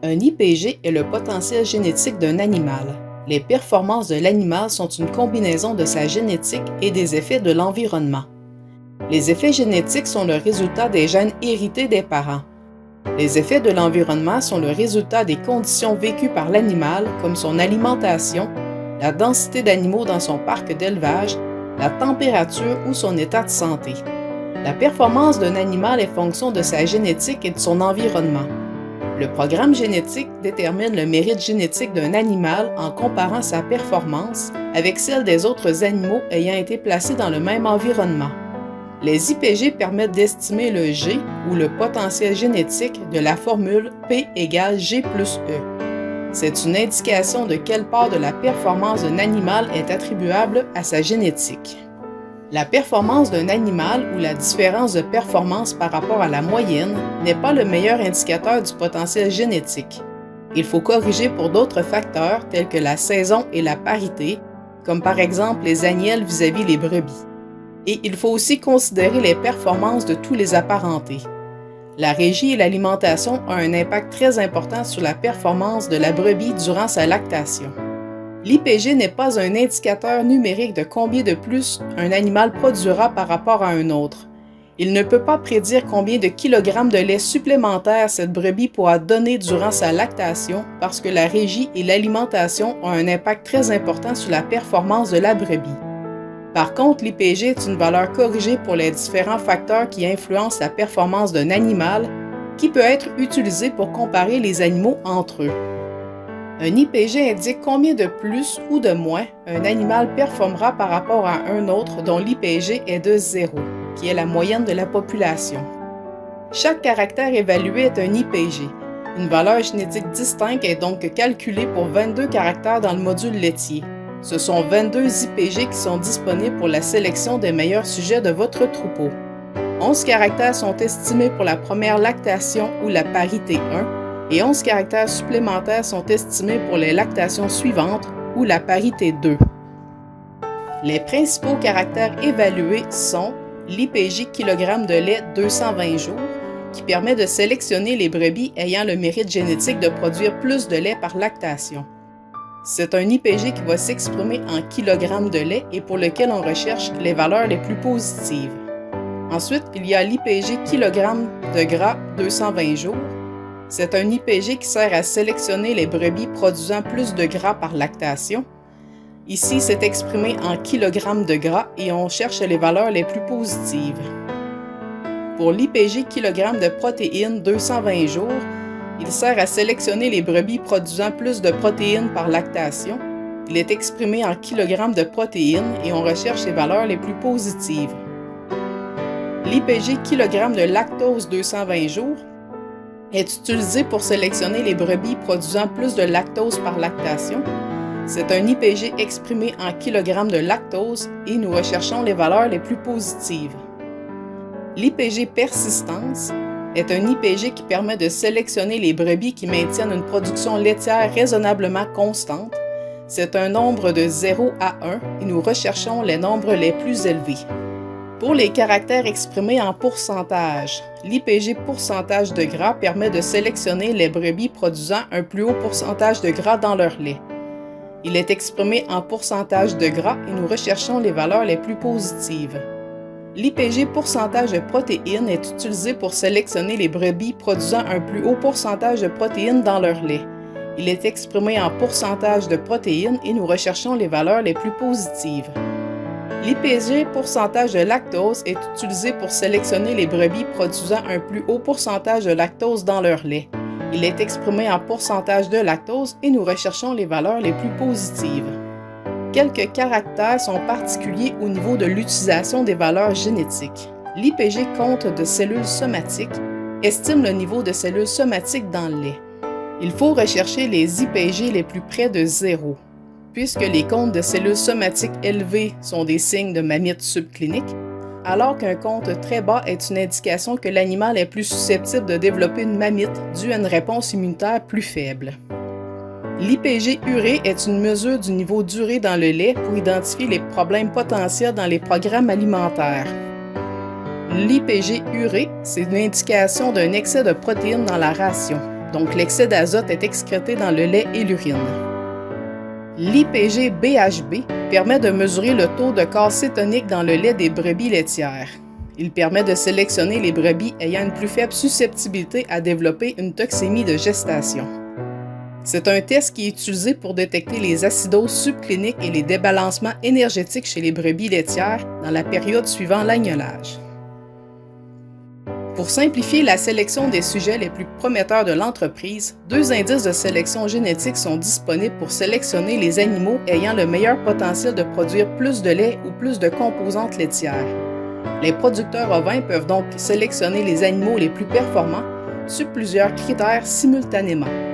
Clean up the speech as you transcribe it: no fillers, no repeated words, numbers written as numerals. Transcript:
Un IPG est le potentiel génétique d'un animal. Les performances de l'animal sont une combinaison de sa génétique et des effets de l'environnement. Les effets génétiques sont le résultat des gènes hérités des parents. Les effets de l'environnement sont le résultat des conditions vécues par l'animal, comme son alimentation, la densité d'animaux dans son parc d'élevage, la température ou son état de santé. La performance d'un animal est fonction de sa génétique et de son environnement. Le programme génétique détermine le mérite génétique d'un animal en comparant sa performance avec celle des autres animaux ayant été placés dans le même environnement. Les IPG permettent d'estimer le G ou le potentiel génétique de la formule P égale G plus E. C'est une indication de quelle part de la performance d'un animal est attribuable à sa génétique. La performance d'un animal ou la différence de performance par rapport à la moyenne n'est pas le meilleur indicateur du potentiel génétique. Il faut corriger pour d'autres facteurs tels que la saison et la parité, comme par exemple les agnelles vis-à-vis les brebis. Et il faut aussi considérer les performances de tous les apparentés. La régie et l'alimentation ont un impact très important sur la performance de la brebis durant sa lactation. L'IPG n'est pas un indicateur numérique de combien de plus un animal produira par rapport à un autre. Il ne peut pas prédire combien de kilogrammes de lait supplémentaires cette brebis pourra donner durant sa lactation parce que la régie et l'alimentation ont un impact très important sur la performance de la brebis. Par contre, l'IPG est une valeur corrigée pour les différents facteurs qui influencent la performance d'un animal qui peut être utilisée pour comparer les animaux entre eux. Un IPG indique combien de plus ou de moins un animal performera par rapport à un autre dont l'IPG est de 0, qui est la moyenne de la population. Chaque caractère évalué est un IPG. Une valeur génétique distincte est donc calculée pour 22 caractères dans le module laitier. Ce sont 22 IPG qui sont disponibles pour la sélection des meilleurs sujets de votre troupeau. 11 caractères sont estimés pour la première lactation ou la parité 1, et 11 caractères supplémentaires sont estimés pour les lactations suivantes ou la parité 2. Les principaux caractères évalués sont l'IPG kg de lait 220 jours, qui permet de sélectionner les brebis ayant le mérite génétique de produire plus de lait par lactation. C'est un IPG qui va s'exprimer en kg de lait et pour lequel on recherche les valeurs les plus positives. Ensuite, il y a l'IPG kg de gras 220 jours. C'est un IPG qui sert à sélectionner les brebis produisant plus de gras par lactation. Ici, c'est exprimé en kilogrammes de gras et on cherche les valeurs les plus positives. Pour l'IPG kg de protéines 220 jours, il sert à sélectionner les brebis produisant plus de protéines par lactation. Il est exprimé en kilogrammes de protéines et on recherche les valeurs les plus positives. L'IPG kg de lactose 220 jours est utilisé pour sélectionner les brebis produisant plus de lactose par lactation. C'est un IPG exprimé en kilogrammes de lactose et nous recherchons les valeurs les plus positives. L'IPG persistance est un IPG qui permet de sélectionner les brebis qui maintiennent une production laitière raisonnablement constante. C'est un nombre de 0 à 1 et nous recherchons les nombres les plus élevés. Pour les caractères exprimés en pourcentage, l'IPG pourcentage de gras permet de sélectionner les brebis produisant un plus haut pourcentage de gras dans leur lait. Il est exprimé en pourcentage de gras et nous recherchons les valeurs les plus positives. L'IPG pourcentage de protéines est utilisé pour sélectionner les brebis produisant un plus haut pourcentage de protéines dans leur lait. Il est exprimé en pourcentage de protéines et nous recherchons les valeurs les plus positives. L'IPG pourcentage de lactose est utilisé pour sélectionner les brebis produisant un plus haut pourcentage de lactose dans leur lait. Il est exprimé en pourcentage de lactose et nous recherchons les valeurs les plus positives. Quelques caractères sont particuliers au niveau de l'utilisation des valeurs génétiques. L'IPG compte de cellules somatiques estime le niveau de cellules somatiques dans le lait. Il faut rechercher les IPG les plus près de 0. Puisque les comptes de cellules somatiques élevés sont des signes de mammites subcliniques, alors qu'un compte très bas est une indication que l'animal est plus susceptible de développer une mammite due à une réponse immunitaire plus faible. L'IPG urée est une mesure du niveau d'urée dans le lait pour identifier les problèmes potentiels dans les programmes alimentaires. L'IPG urée, c'est une indication d'un excès de protéines dans la ration. donc l'excès d'azote est excrété dans le lait et l'urine. L'IPG-BHB permet de mesurer le taux de corps cétonique dans le lait des brebis laitières. Il permet de sélectionner les brebis ayant une plus faible susceptibilité à développer une toxémie de gestation. C'est un test qui est utilisé pour détecter les acidoses subcliniques et les débalancements énergétiques chez les brebis laitières dans la période suivant l'agnolage. Pour simplifier la sélection des sujets les plus prometteurs de l'entreprise, 2 indices de sélection génétique sont disponibles pour sélectionner les animaux ayant le meilleur potentiel de produire plus de lait ou plus de composantes laitières. Les producteurs ovins peuvent donc sélectionner les animaux les plus performants sur plusieurs critères simultanément.